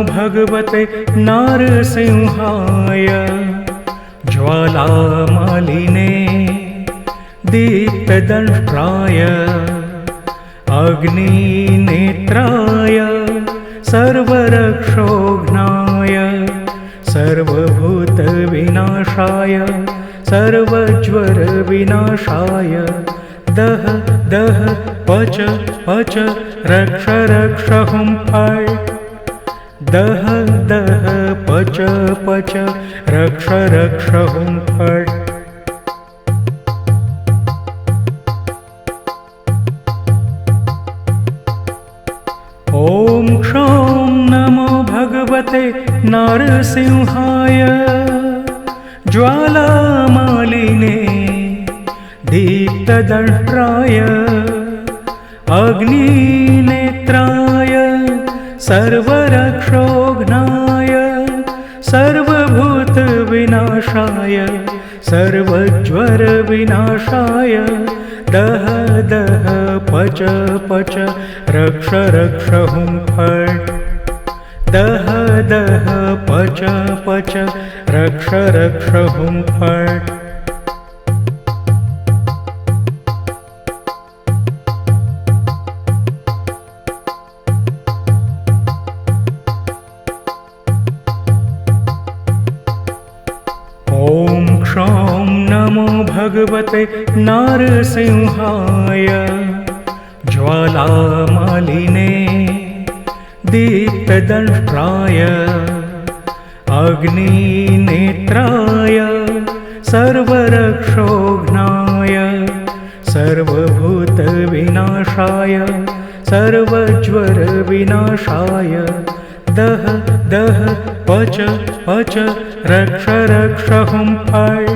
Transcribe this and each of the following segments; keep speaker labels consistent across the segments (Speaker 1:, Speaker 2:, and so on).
Speaker 1: भगवते नारसिंहाय ज्वालामालिने दीप्तदंष्ट्राय अग्निनेत्राय सर्वरक्षोघ्नाय सर्वभूतविनाशाय सर्वज्वरविनाशाय दह दह पच पच रक्ष रक्ष हुं फट् दह दह पच पच रक्ष रक्ष हुं फट्। ॐ क्षौं नमो भगवते नारसिंहाय ज्वालामालिने दीप्तदंष्ट्राय अग्निनेत्राय सर्वरक्षोघ्नाय सर्वभूतविनाशाय सर्वज्वरविनाशाय दह दह पच पच रक्ष रक्ष हुं फट् दह दह पच पच रक्ष रक्ष हुं फट्। ॐ क्षौं नमो भगवते नारसिंहाय ज्वालामालिने दीप्तदंष्ट्राय अग्निनेत्राय सर्वरक्षोघ्नाय सर्वभूतविनाशाय सर्वज्वरविनाशाय दह दह पच पच रक्ष रक्ष हुं फट्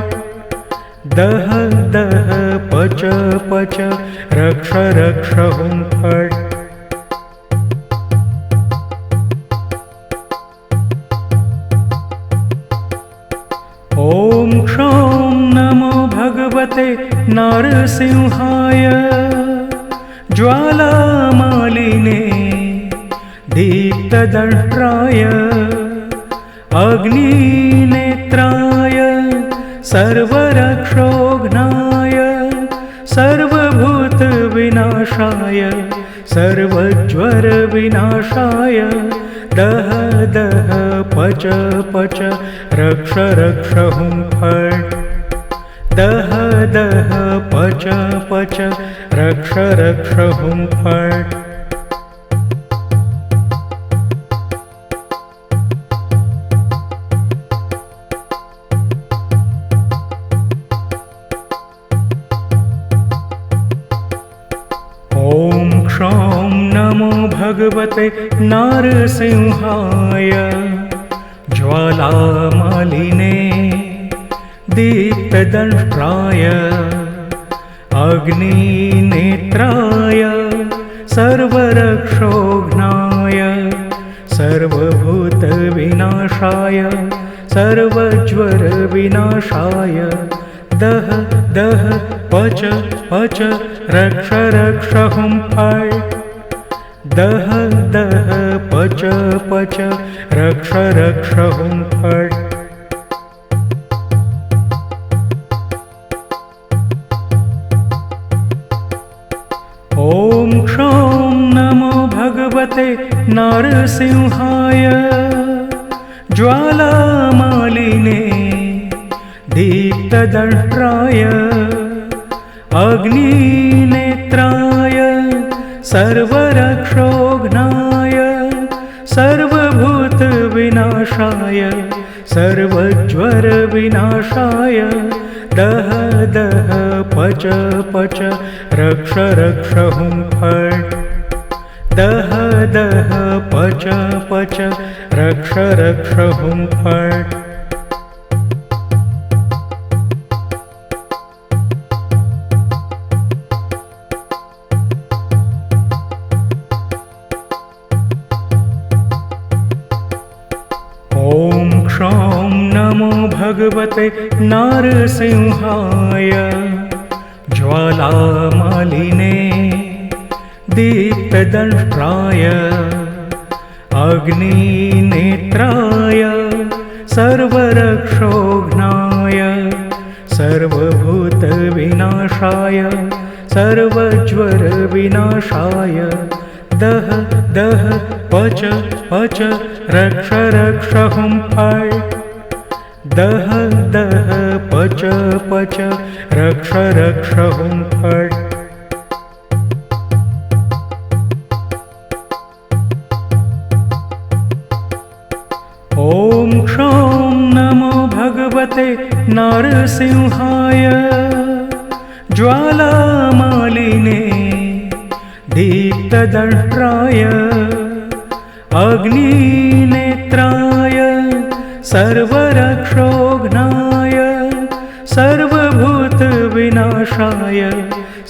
Speaker 1: दह दह पच पच रक्ष रक्ष हुं फट्। ॐ क्षौं नमो भगवते नारसिंहाय ज्वालामालिने दीप्तदंष्ट्राय अग्निनेत्राय सर्वरक्षोघ्नाय सर्वभूतविनाशाय सर्वज्वरविनाशाय दह दह पच पच रक्ष रक्ष हुं फट् दह दह पच पच रक्ष रक्ष हुं फट्। ॐ क्षौं नमो भगवते नारसिंहाय ज्वालामालिने दीप्तदंष्ट्राय अग्निनेत्राय सर्वरक्षोघ्नाय सर्वभूतविनाशाय सर्वज्वरविनाशाय दह दह पच पच रक्ष रक्ष हुं फट् दह दह पच पच रक्ष रक्ष हुं फट्। ॐ क्षौं नमो भगवते नारसिंहाय ज्वालामालिने दीप्तदंष्ट्राय अग्निनेत्राय सर्वरक्षोघ्नाय सर्वभूतविनाशाय सर्वज्वरविनाशाय दह दह पच पच रक्ष रक्ष हुं फट् दह दह पच पच रक्ष रक्ष हुं फट्। ॐ क्षौं नमो भगवते नारसिंहाय ज्वालामालिने दीप्तदंष्ट्राय अग्निनेत्राय सर्वरक्षोघ्नाय सर्वभूतविनाशाय सर्वज्वरविनाशाय दह दह पच पच रक्ष रक्ष हुं फट् दह दह पच पच रक्ष रक्ष हुं फट्। ॐ क्षौं नमो भगवते नारसिंहाय ज्वालामालिने दीप्तदंष्ट्राय अग्निनेत्राय सर्वरक्षोघ्नाय सर्वभूतविनाशाय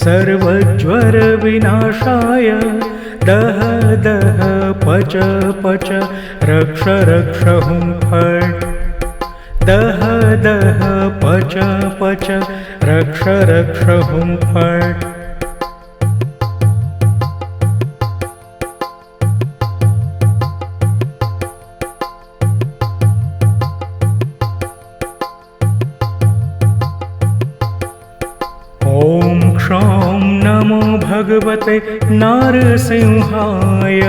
Speaker 1: सर्वज्वरविनाशाय दह दह पच पच रक्ष रक्ष हुं फट् दह दह पच पच रक्ष रक्ष हुं फट्। ॐ क्षौं नमो भगवते नारसिंहाय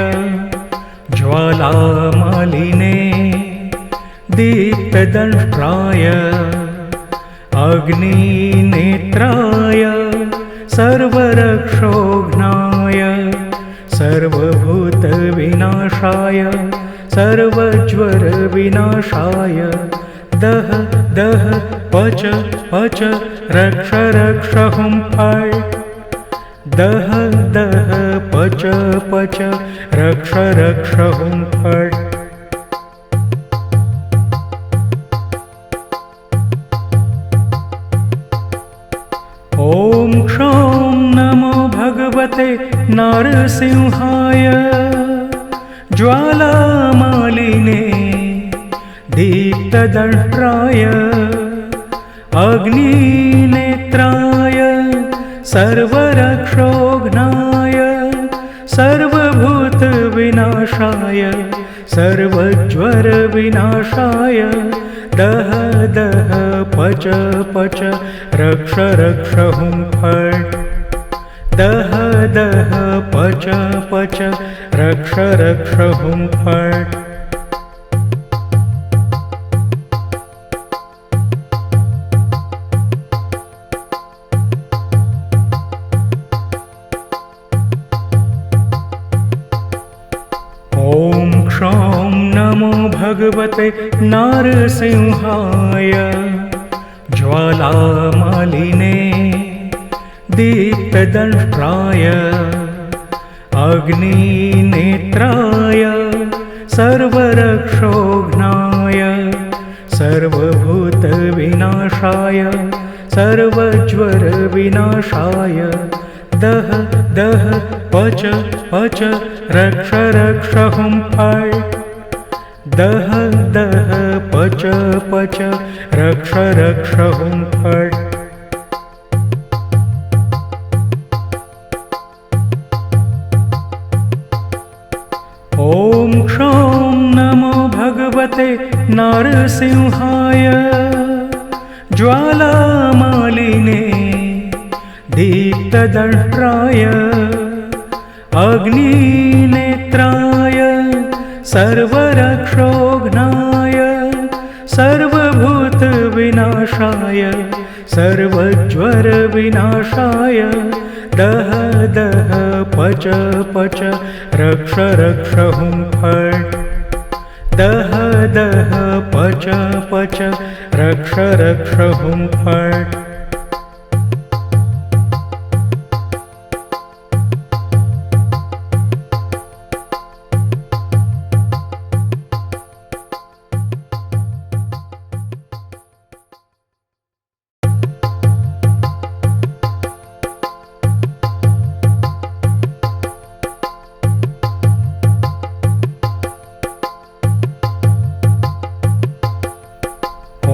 Speaker 1: ज्वालामालिने दीप्तदंष्ट्राय अग्निनेत्राय सर्वरक्षोघ्नाय सर्वभूतविनाशाय सर्वज्वरविनाशाय दह दह पच पच रक्ष रक्ष हुं फट् दह दह पच पच रक्ष रक्ष हुं फट्। ॐ क्षौं नमो भगवते नारसिंहाय ज्वालामालिने दीप्तदंष्ट्राय अग्निनेत्राय सर्वरक्षोघ्नाय सर्वभूतविनाशाय सर्वज्वरविनाशाय दह दह पच पच रक्ष रक्ष हुं फट् दह दह पच पच रक्ष रक्ष हुं फट्। ॐ क्षौं नमो भगवते नारसिंहाय ज्वालामालिने दीप्तदंष्ट्राय अग्निनेत्राय सर्वरक्षोघ्नाय सर्वभूतविनाशाय सर्वज्वरविनाशाय दह दह पच पच रक्ष रक्ष हुं फट् दह दह पच पच रक्ष रक्ष हुं फट्। ॐ क्षौं नमो भगवते नारसिंहाय ज्वालामालिने दीप्तदंष्ट्राय अग्निनेत्राय सर्वरक्षोघ्नाय सर्वभूतविनाशाय सर्वज्वरविनाशाय दह दह पच पच रक्ष रक्ष हुं फट् दह दह पच पच रक्ष रक्ष हुं फट्।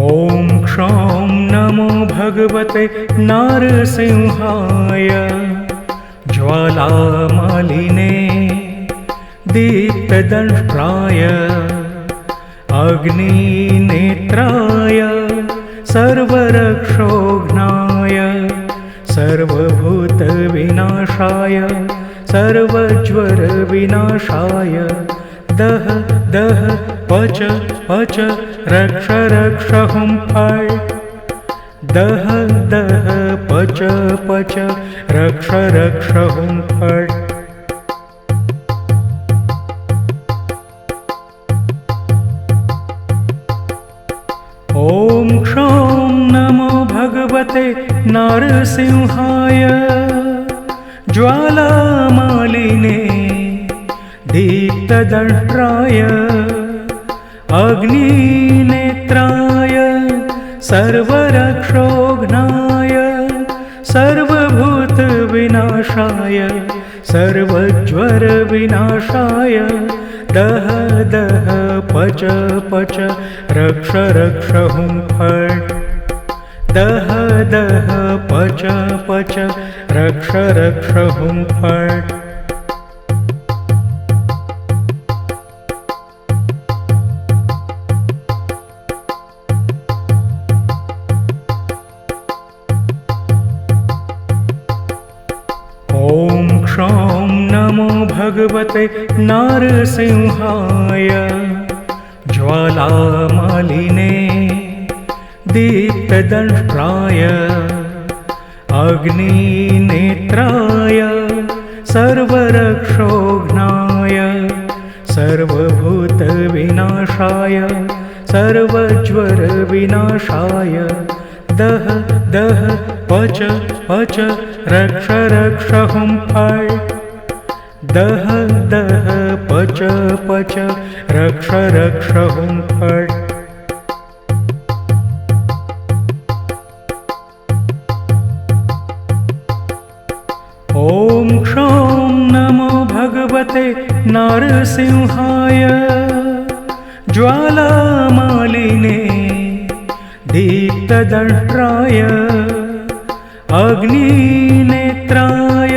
Speaker 1: ॐ क्षौं नमो भगवते नारसिंहाय ज्वालामालिने दीप्तदंष्ट्राय अग्निनेत्राय सर्वरक्षोघ्नाय सर्वभूतविनाशाय सर्वज्वरविनाशाय दह दह पच पच रक्ष रक्ष हुं फट् दह दह पच पच रक्ष रक्ष हुं फट् ॐ क्षौं नमो भगवते नारसिंहाय ज्वालामालिने दीप्तदंष्ट्राय अग्निनेत्राय सर्वरक्षोघ्नाय सर्वभूतविनाशाय सर्वज्वरविनाशाय दह दह पच पच रक्ष रक्ष हुं फट् दह दह पच पच रक्ष रक्ष हुं फट् ॐ क्षौं नमो भगवते नारसिंहाय ज्वालामालिने दीप्तदंष्ट्राय अग्निनेत्राय सर्वरक्षोघ्नाय सर्वभूतविनाशाय सर्वज्वरविनाशाय दह दह पच पच रक्ष रक्ष हुं फट् दह दह पच पच रक्ष रक्ष हुं फट् ॐ क्षौं नमो भगवते नारसिंहाय ज्वालामालिने दीप्तदंष्ट्राय अग्निनेत्राय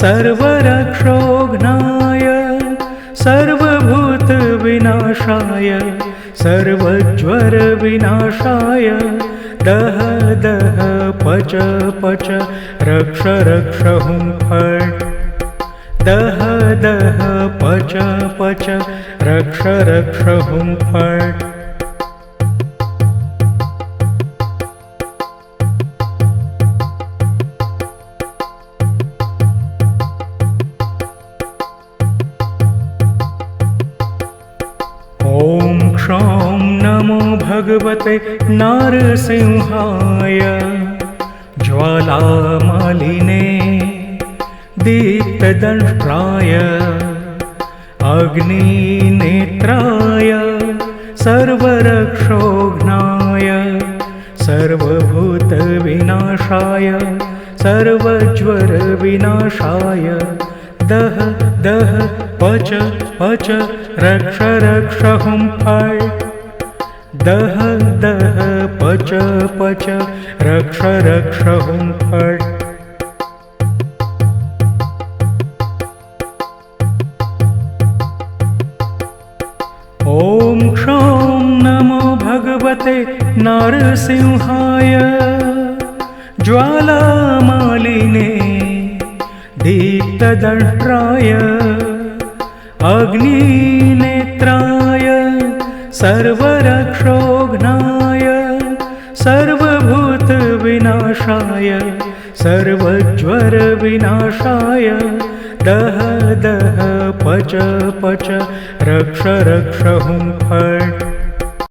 Speaker 1: सर्वरक्षोघ्नाय सर्वभूतविनाशाय सर्वज्वरविनाशाय दह दह पच पच रक्ष रक्ष हुं फट् दह दह पच पच रक्ष रक्ष हुं फट् ॐ क्षौं नमो भगवते नारसिंहाय ज्वालामालिने दीप्तदंष्ट्राय अग्निनेत्राय सर्वरक्षोघ्नाय सर्वभूतविनाशाय सर्वज्वरविनाशाय दह दह पच पच रक्ष रक्ष हुं फट् दह दह पच पच रक्ष रक्ष हुं फट् ॐ क्षौं नमो भगवते नारसिंहाय ज्वालामालिने दीप्तदंष्ट्राय अग्निनेत्राय सर्वरक्षोघ्नाय सर्वभूतविनाशाय सर्वज्वरविनाशाय दह दह पच पच रक्ष रक्ष हुं फट्